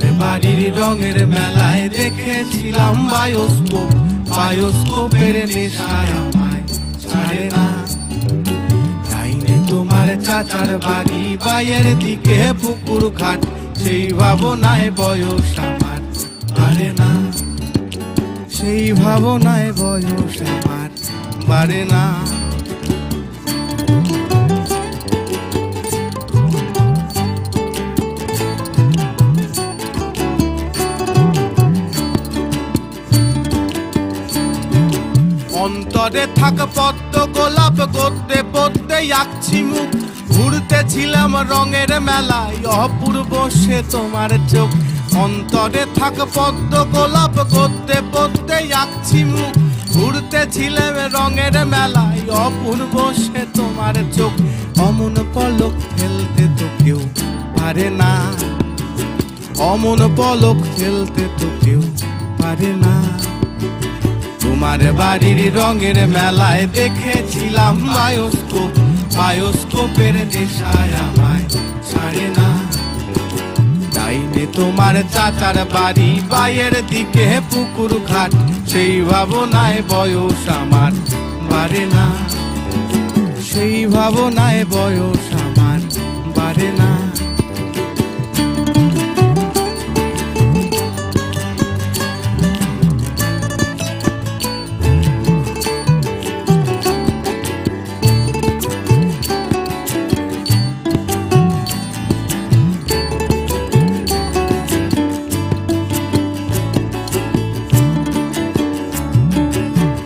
তোমার বাড়ির রঙের মেলায় দেখেছিলাম বায়োস্কোপ, বায়োস্কোপের নেশায় আমায় ছাড়ে না। যাইনি তোমার চাচার বাড়ি বাইয়ের দিকে পুকুর ঘাট, সেই ভাবনায় বয়স আমার বাড়ে না, সেই ভাবনায় বয়স আমার বাড়ে না। অন্তরে থাক পদ্ম গোলাপ, গদ্যে পদ্মে আঁকছি মুখ, ঘুরতেছিলাম রঙের মেলায় অপূর্ব সে তোমার চোখ। অন্তরে থাক পদ্ম গোলাপ, গদ্যে পদ্মে আঁকছি মুখ, ঘুরতেছিলাম রঙের মেলায় অপূর্ব সে তোমার চোখ। অমন পলক ফেলতে তো কেউ পারে না, অমন পলক ফেলতে তো কেউ পারে না। তোমার বাড়ির রঙের মেলায় দেখেছিলাম বায়োস্কোপ, বায়োস্কোপের নেশায় আমায় ছাড়ে না। যাইনি তোমার চাচার বাড়ি বাইয়ের দিকে পুকুর ঘাট, সেই ভাবনায় বয়স আমার বাড়ে না, সেই ভাবনায় বয়স আমার বাড়ে না।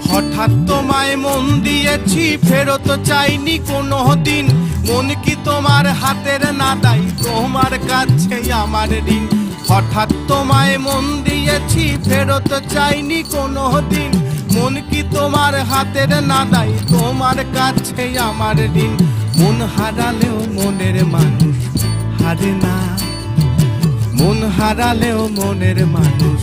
হঠাৎ তোমায় মন দিয়েছি, ফেরত চাইনি কোনো দিন, মন কি তোমার হাতের না দাই, তোমার কাছে আমার ঋণ। হঠাৎ তোমায় মন দিয়েছি, ফেরত চাইনি কোনো দিন, মন কি তোমার হাতের না দাই, তোমার কাছে আমার ঋণ। মন হারালেও মনের মানুষ হারে না, মন হারালেও মনের মানুষ